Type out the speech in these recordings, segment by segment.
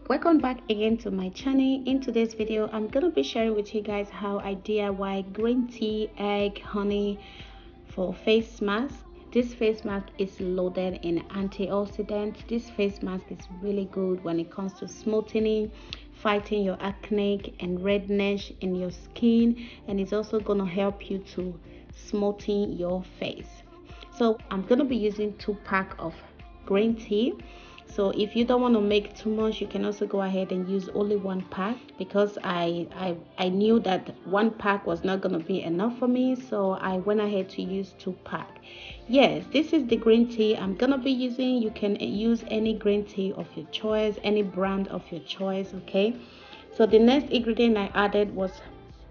Welcome back again to my channel. In today's video, I'm gonna be sharing with you guys how I DIY green tea, egg, honey for face mask. This face mask is loaded in antioxidants. This face mask is really good when it comes to smoothing, fighting your acne and redness in your skin, and it's also gonna help you to smoothen your face. So I'm gonna be using 2 packs of green tea. So if you don't want to make too much, you can also go ahead and use only 1 pack, because I knew that 1 pack was not going to be enough for me, so I went ahead to use 2 pack. Yes, this is the green tea I'm gonna be using. You can use any green tea of your choice, any brand of your choice. Okay, so the next ingredient I added was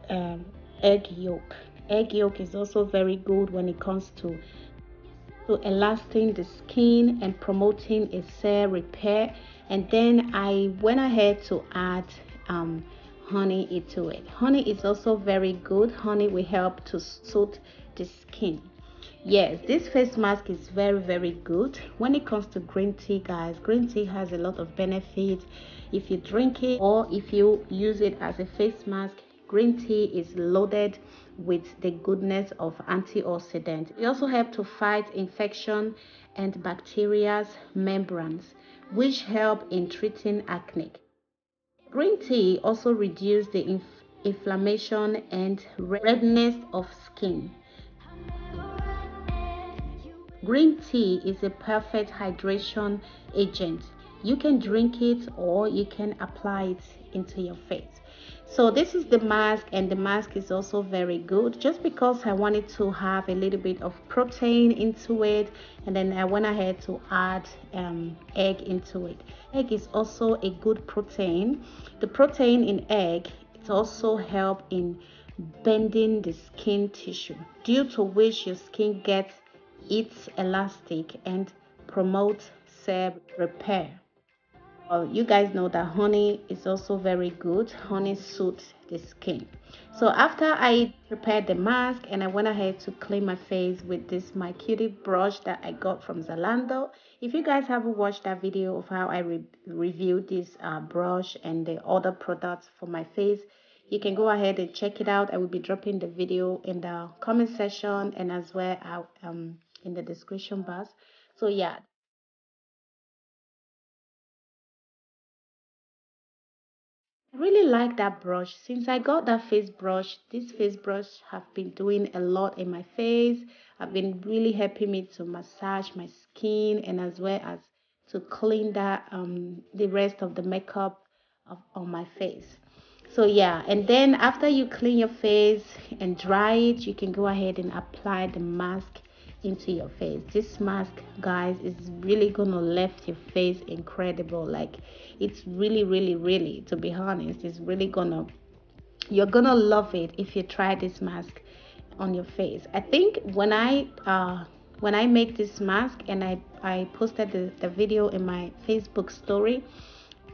egg yolk. Egg yolk is also very good when it comes to elasting the skin and promoting a cell repair. And then I went ahead to add honey into it. Honey is also very good. Honey will help to soothe the skin. Yes, this face mask is very good. When it comes to green tea, guys, green tea has a lot of benefits. If you drink it or if you use it as a face mask, green tea is loaded with the goodness of antioxidants. It also helps to fight infection and bacteria's membranes, which help in treating acne. Green tea also reduces the inflammation and redness of skin. Green tea is a perfect hydration agent. You can drink it or you can apply it into your face. So this is the mask, and the mask is also very good, just because I wanted to have a little bit of protein into it, and then I went ahead to add egg into it. Egg is also a good protein. The protein in egg, it also helps in bending the skin tissue, due to which your skin gets its elastic and promotes cell repair. Well, you guys know that honey is also very good. Honey soothes the skin. So after I prepared the mask, and I went ahead to clean my face with this my cutie brush that I got from Zalando. If you guys haven't watched that video of how I reviewed this brush and the other products for my face, you can go ahead and check it out. I will be dropping the video in the comment section and as well out in the description box. So yeah, I really like that brush. Since I got that face brush, this face brush have been doing a lot in my face. I've been really helping me to massage my skin, and as well as to clean that the rest of the makeup on my face. So yeah, and then after you clean your face and dry it, you can go ahead and apply the mask into your face. This mask, guys, is really gonna left your face incredible. Like, it's really, to be honest, it's really gonna, you're gonna love it if you try this mask on your face. I think when I make this mask and I posted the video in my Facebook story,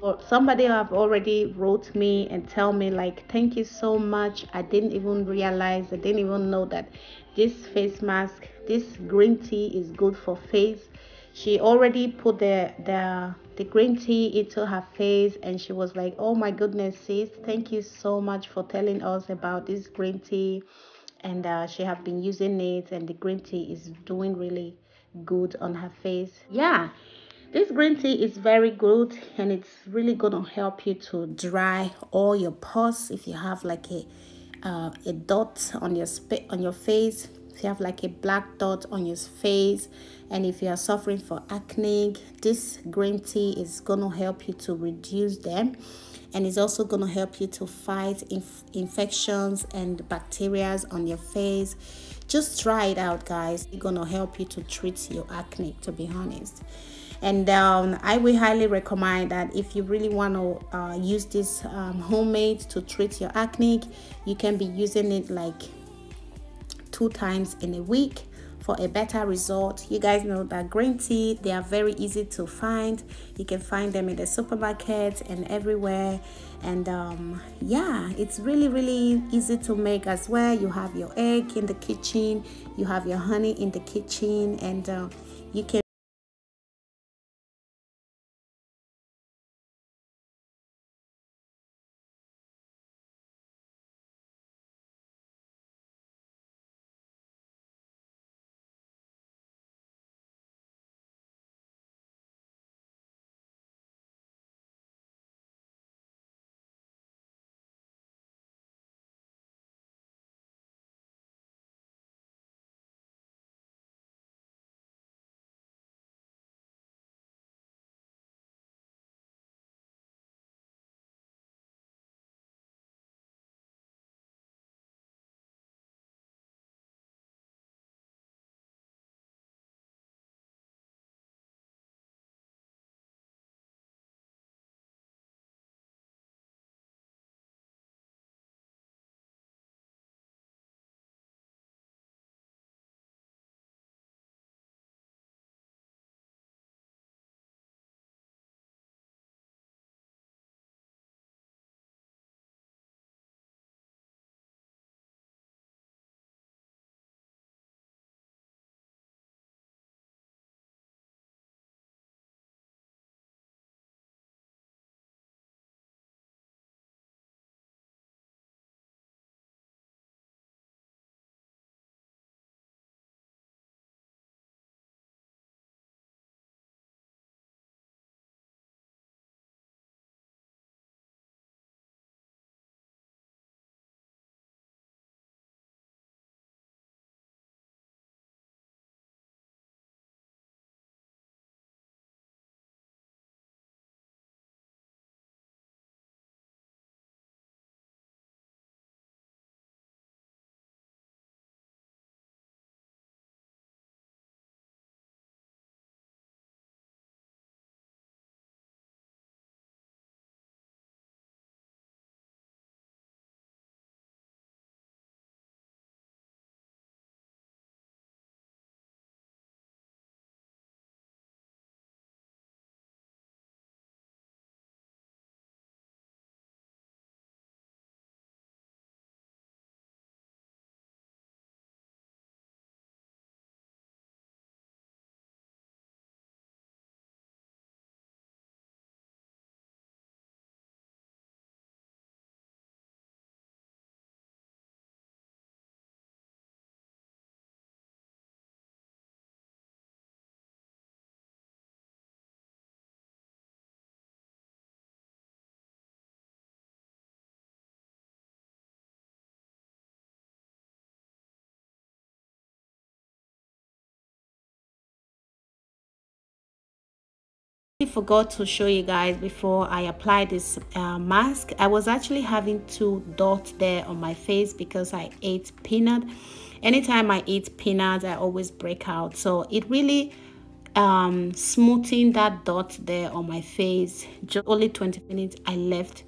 or somebody have already wrote me and tell me like, thank you so much, I didn't even realize, I didn't even know that this face mask, this green tea is good for face. She already put the green tea into her face, and she was like, oh my goodness, sis, thank you so much for telling us about this green tea. And she have been using it, and the green tea is doing really good on her face. Yeah, this green tea is very good, and it's really gonna help you to dry all your pores. If you have like a dot on your face, if you have like a black dot on your face, and if you are suffering for acne, this green tea is gonna help you to reduce them, and it's also going to help you to fight infections and bacteria on your face. Just try it out, guys. It's going to help you to treat your acne, to be honest. And I will highly recommend that if you really want to use this homemade to treat your acne, you can be using it like 2 times in a week for a better result. You guys know that green tea, they are very easy to find. You can find them in the supermarket and everywhere. And yeah, it's really easy to make as well. You have your egg in the kitchen, you have your honey in the kitchen, and you can I forgot to show you guys before I apply this mask. I was actually having two dots there on my face because I ate peanut. Anytime I eat peanuts, I always break out. So it really smoothing that dot there on my face. Just only 20 minutes I left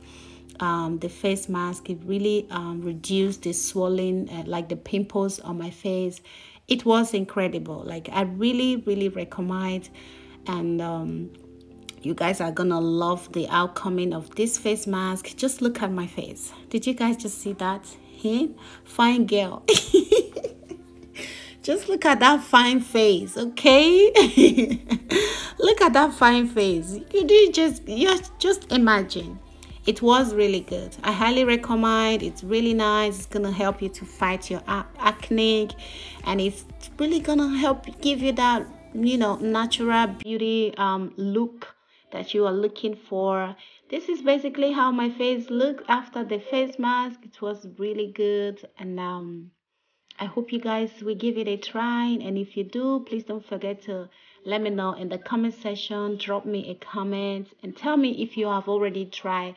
the face mask. It really reduced the swelling, like the pimples on my face. It was incredible. Like, I really recommend. And you guys are gonna love the outcoming of this face mask. Just look at my face. Did you guys just see that? Fine girl. Just look at that fine face, okay? Look at that fine face. You just imagine. It was really good. I highly recommend. It's really nice. It's gonna help you to fight your acne, and it's really gonna help give you that, natural beauty look that you are looking for. This is basically how my face looked after the face mask. It was really good, and I hope you guys will give it a try. And if you do, please don't forget to let me know in the comment section. Drop me a comment and tell me if you have already tried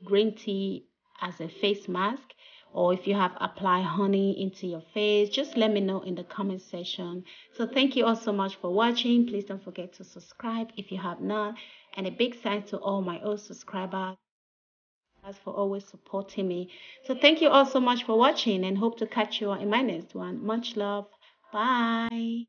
green tea as a face mask, or if you have applied honey into your face. Just let me know in the comment section. So thank you all so much for watching. Please don't forget to subscribe if you have not. And a big thanks to all my old subscribers for always supporting me. So thank you all so much for watching, and hope to catch you in my next one. Much love. Bye.